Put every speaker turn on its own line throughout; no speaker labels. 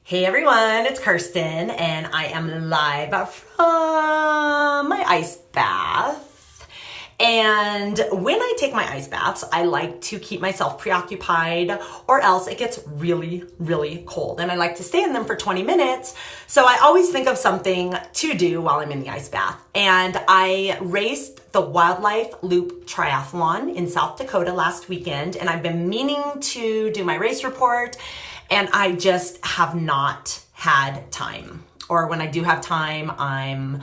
Hey everyone, it's Kirsten and I am live from my ice bath. And when I take my ice baths, I like to keep myself preoccupied or else it gets really, really cold. And I like to stay in them for 20 minutes. So I always think of something to do while I'm in the ice bath. And I raced the Wildlife Loop Triathlon in South Dakota last weekend. And I've been meaning to do my race report and I just have not had time. Or when I do have time, I'm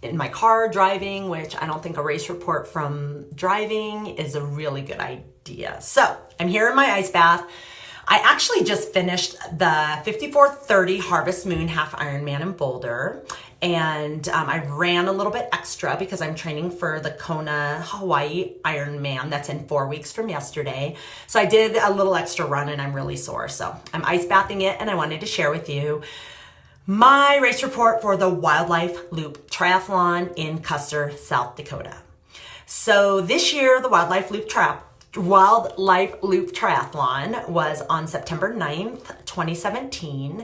in my car driving, which I don't think a race report from driving is a really good idea. So I'm here in my ice bath. I actually just finished the 5430 Harvest Moon Half Ironman in Boulder. And I ran a little bit extra because I'm training for the Kona, Hawaii Ironman that's in 4 weeks from yesterday. So I did a little extra run and I'm really sore. So I'm ice bathing it and I wanted to share with you my race report for the Wildlife Loop Triathlon in Custer, South Dakota. So this year, the Wildlife Loop Triathlon was on September 9th, 2017.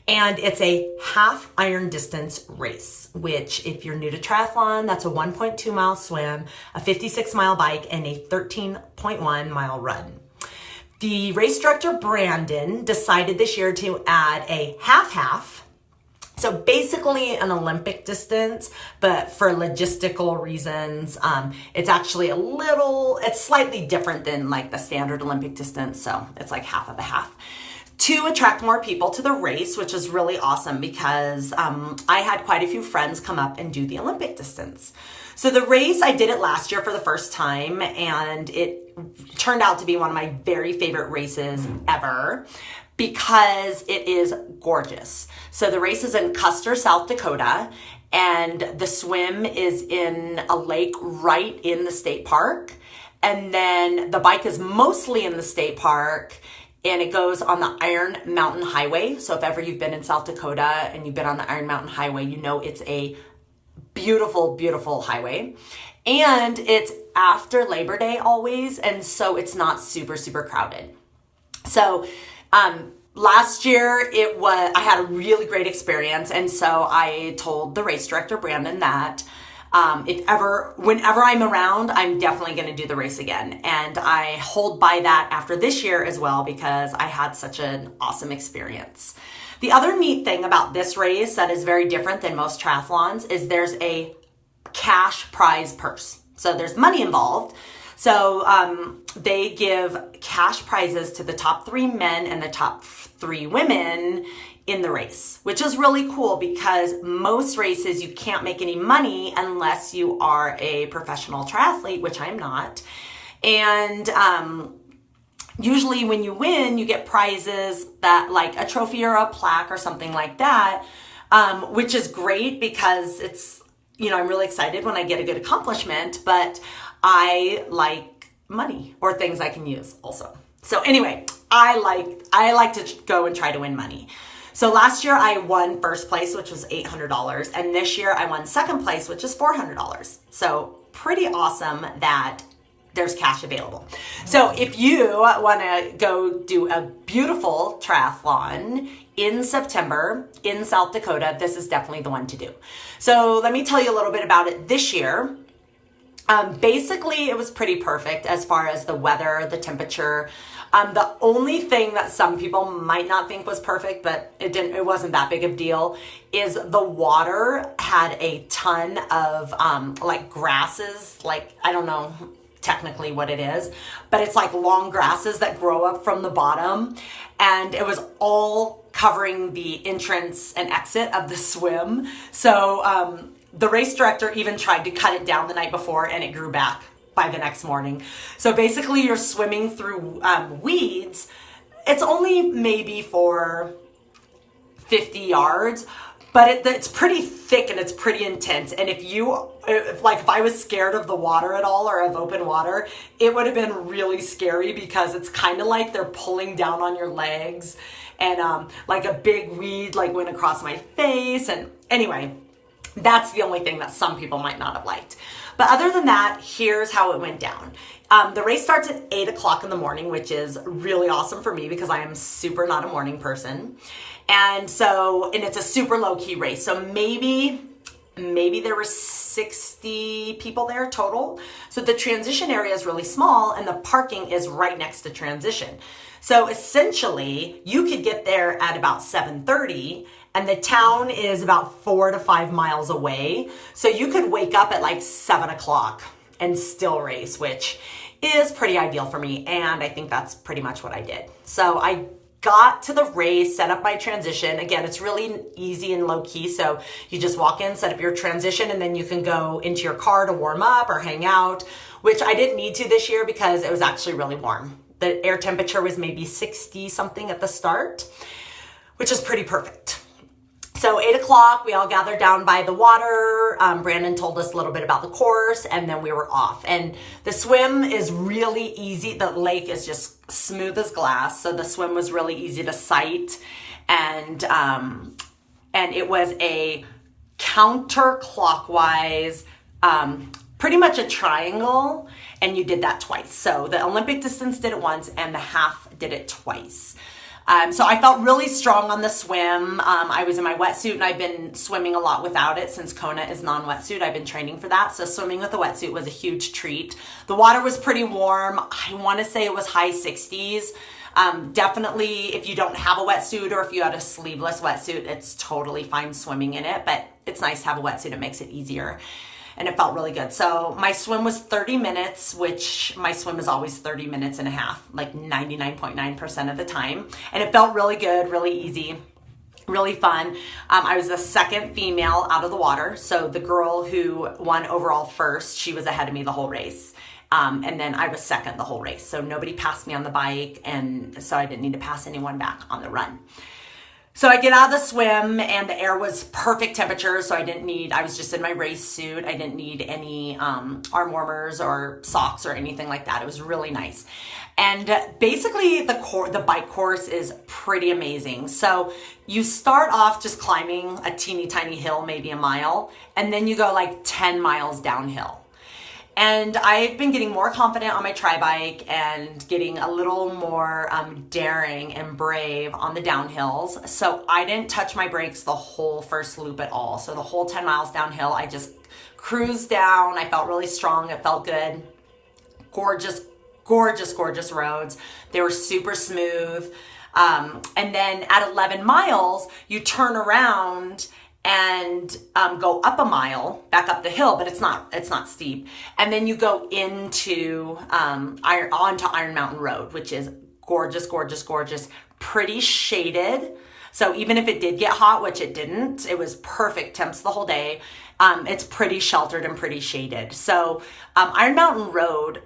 And it's a half iron distance race, which if you're new to triathlon, that's a 1.2 mile swim, a 56 mile bike, and a 13.1 mile run. The race director, Brandon, decided this year to add a half-half. So basically an Olympic distance, but for logistical reasons, it's actually it's slightly different than like the standard Olympic distance. So it's like half of a half to attract more people to the race, which is really awesome because I had quite a few friends come up and do the Olympic distance. So the race, I did it last year for the first time and it turned out to be one of my very favorite races ever, because it is gorgeous. So the race is in Custer, South Dakota, and the swim is in a lake right in the state park. And then the bike is mostly in the state park and it goes on the Iron Mountain Highway. So if ever you've been in South Dakota and you've been on the Iron Mountain Highway, you know it's a beautiful, beautiful highway. And it's after Labor Day always, and so it's not super, super crowded. So last year I had a really great experience. And so I told the race director, Brandon, that whenever I'm around, I'm definitely going to do the race again. And I hold by that after this year as well, because I had such an awesome experience. The other neat thing about this race that is very different than most triathlons is there's a cash prize purse. So there's money involved. So they give cash prizes to the top 3 men and the top 3 women in the race, which is really cool because most races you can't make any money unless you are a professional triathlete, which I'm not. And usually when you win, you get prizes that like a trophy or a plaque or something like that, which is great because it's, I'm really excited when I get a good accomplishment, but I like money or things I can use also. So anyway, I like to go and try to win money. So last year I won first place, which was $800. And this year I won second place, which is $400. So pretty awesome that there's cash available. So if you want to go do a beautiful triathlon in September in South Dakota, this is definitely the one to do. So let me tell you a little bit about it this year. Basically, it was pretty perfect as far as the weather, the temperature. The only thing that some people might not think was perfect, but it wasn't that big of a deal, is the water had a ton of like grasses, like I don't know technically what it is, but it's like long grasses that grow up from the bottom, and it was all covering the entrance and exit of the swim. So the race director even tried to cut it down the night before and it grew back by the next morning. So basically you're swimming through weeds. It's only maybe for 50 yards, but it's pretty thick and it's pretty intense. And if I was scared of the water at all or of open water, it would have been really scary because it's kind of like they're pulling down on your legs, and like a big weed like went across my face. And anyway, That's the only thing that some people might not have liked. But other than that, here's how it went down. The race starts at 8 o'clock in the morning, which is really awesome for me because I am super not a morning person. And it's a super low key race. So maybe there were 60 people there total. So the transition area is really small and the parking is right next to transition. So essentially you could get there at about 7:30 and the town is about 4 to 5 miles away. So you could wake up at like 7 o'clock and still race, which is pretty ideal for me. And I think that's pretty much what I did. So I got to the race, set up my transition. Again, it's really easy and low key. So you just walk in, set up your transition, and then you can go into your car to warm up or hang out, which I didn't need to this year because it was actually really warm. The air temperature was maybe 60 something at the start, which is pretty perfect. So 8 o'clock, we all gathered down by the water. Brandon told us a little bit about the course and then we were off. And the swim is really easy. The lake is just smooth as glass. So the swim was really easy to sight. And it was a counterclockwise, pretty much a triangle. And you did that twice. So the Olympic distance did it once and the half did it twice. So I felt really strong on the swim. I was in my wetsuit and I've been swimming a lot without it since Kona is non-wetsuit. I've been training for that. So swimming with a wetsuit was a huge treat. The water was pretty warm. I want to say it was high 60s. Definitely if you don't have a wetsuit or if you had a sleeveless wetsuit, it's totally fine swimming in it, but it's nice to have a wetsuit. It makes it easier. And it felt really good. So my swim was 30 minutes, which my swim is always 30 minutes and a half, like 99.9% of the time. And it felt really good, really easy, really fun. I was the second female out of the water. So the girl who won overall first, she was ahead of me the whole race. And then I was second the whole race. So nobody passed me on the bike. And so I didn't need to pass anyone back on the run. So I get out of the swim and the air was perfect temperature. So I was just in my race suit. I didn't need any arm warmers or socks or anything like that. It was really nice. And basically the bike course is pretty amazing. So you start off just climbing a teeny tiny hill, maybe a mile, and then you go like 10 miles downhill. And I've been getting more confident on my tri bike and getting a little more daring and brave on the downhills. So I didn't touch my brakes the whole first loop at all. So the whole 10 miles downhill, I just cruised down. I felt really strong. It felt good. Gorgeous, gorgeous, gorgeous roads. They were super smooth. And then at 11 miles, you turn around and go up a mile, back up the hill, but it's not steep. And then you go into onto Iron Mountain Road, which is gorgeous, gorgeous, gorgeous, pretty shaded. So even if it did get hot, which it didn't, it was perfect temps the whole day. It's pretty sheltered and pretty shaded. So Iron Mountain Road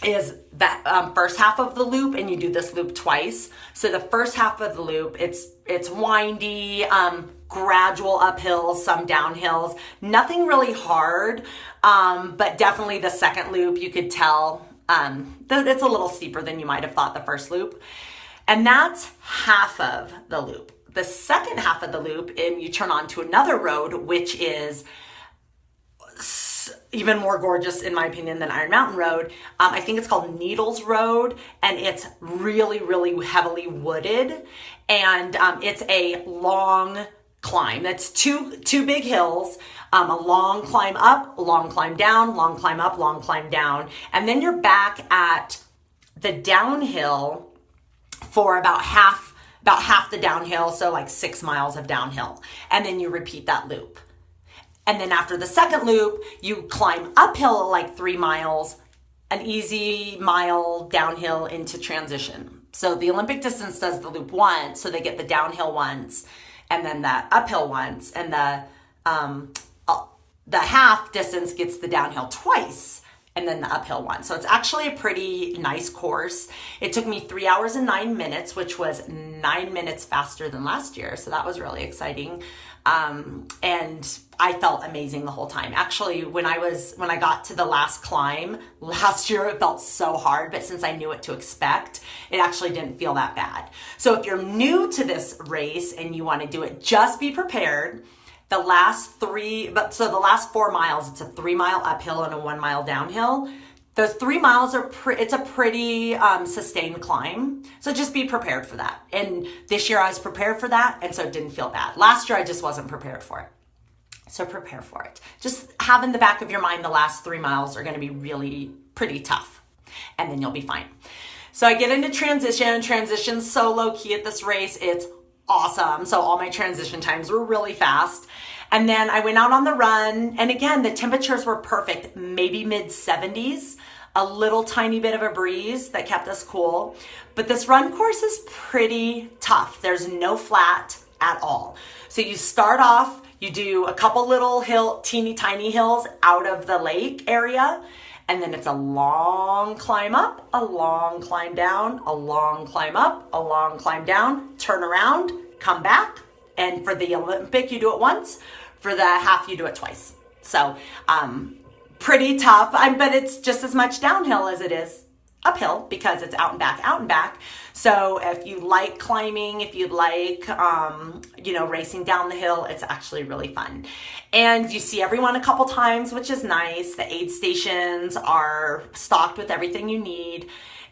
is that first half of the loop, and you do this loop twice. So the first half of the loop, it's windy, gradual uphills, some downhills, nothing really hard, but definitely the second loop, you could tell that it's a little steeper than you might have thought the first loop. And that's half of the loop. The second half of the loop, and you turn onto another road, which is even more gorgeous in my opinion than Iron Mountain Road. I think it's called Needles Road, and it's really, really heavily wooded, and it's a long climb. That's two big hills, a long climb up, a long climb down, long climb up, long climb down, and then you're back at the downhill for about half the downhill, so like 6 miles of downhill, and then you repeat that loop. And then after the second loop, you climb uphill like 3 miles, an easy mile downhill into transition. So the Olympic distance does the loop once, so they get the downhill once, and then the uphill once, and the half distance gets the downhill twice, and then the uphill one. So it's actually a pretty nice course. It took me 3 hours and 9 minutes, which was 9 minutes faster than last year. So that was really exciting. And I felt amazing the whole time. Actually, when I got to the last climb last year, it felt so hard, but since I knew what to expect, it actually didn't feel that bad. So if you're new to this race and you want to do it, just be prepared The last 4 miles, it's a 3-mile uphill and a 1-mile downhill. Those 3 miles it's a pretty sustained climb. So just be prepared for that. And this year I was prepared for that, and so it didn't feel bad. Last year I just wasn't prepared for it. So prepare for it. Just have in the back of your mind the last 3 miles are gonna be really pretty tough, and then you'll be fine. So I get into transition. Transition's so low key at this race. It's awesome. So all my transition times were really fast. And then I went out on the run, and again, the temperatures were perfect, maybe mid 70s, a little tiny bit of a breeze that kept us cool. But this run course is pretty tough. There's no flat at all. So you start off, you do a couple little teeny tiny hills out of the lake area, and then it's a long climb up, a long climb down, a long climb up, a long climb down, turn around, come back. And for the Olympic, you do it once. For the half, you do it twice. So pretty tough, but it's just as much downhill as it is uphill because it's out and back, out and back. So if you like climbing, if you like, racing down the hill, it's actually really fun. And you see everyone a couple times, which is nice. The aid stations are stocked with everything you need.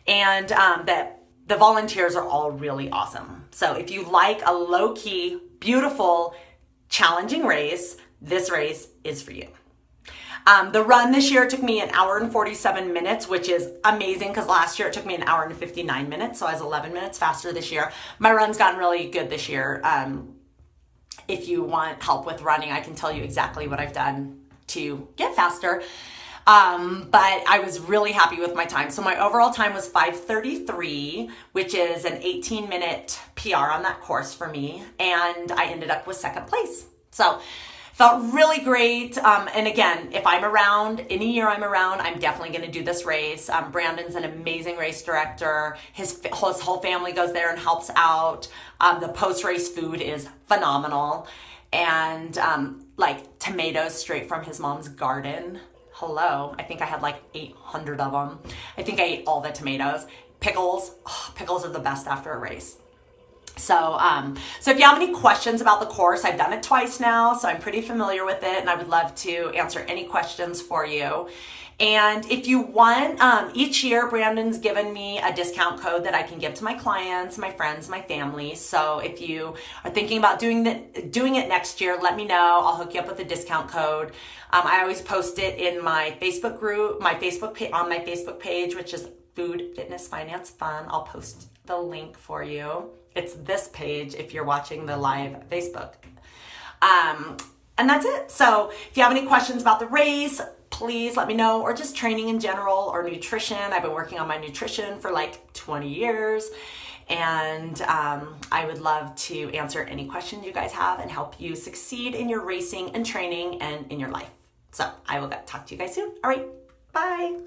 And the volunteers are all really awesome. So if you like a low-key, beautiful, challenging race, this race is for you. The run this year took me 1 hour and 47 minutes, which is amazing because last year it took me 1 hour and 59 minutes. So I was 11 minutes faster this year. My run's gotten really good this year. If you want help with running, I can tell you exactly what I've done to get faster. But I was really happy with my time. So my overall time was 5:33, which is an 18-minute PR on that course for me. And I ended up with 2nd place. So felt really great. And again, if I'm around, any year I'm around, I'm definitely going to do this race. Brandon's an amazing race director. His whole family goes there and helps out. The post-race food is phenomenal. And like tomatoes straight from his mom's garden. Hello, I think I had like 800 of them. I think I ate all the tomatoes. Pickles, pickles are the best after a race. So if you have any questions about the course, I've done it twice now, so I'm pretty familiar with it, and I would love to answer any questions for you. And if you want, each year Brandon's given me a discount code that I can give to my clients, my friends, my family. So if you are thinking about doing it next year, let me know. I'll hook you up with a discount code. I always post it in my Facebook group, on my Facebook page, which is Food, Fitness, Finance, Fun. I'll post the link for you. It's this page if you're watching the live Facebook. And that's it. So if you have any questions about the race, please let me know, or just training in general or nutrition. I've been working on my nutrition for like 20 years. And I would love to answer any questions you guys have and help you succeed in your racing and training and in your life. So I will talk to you guys soon. All right, bye.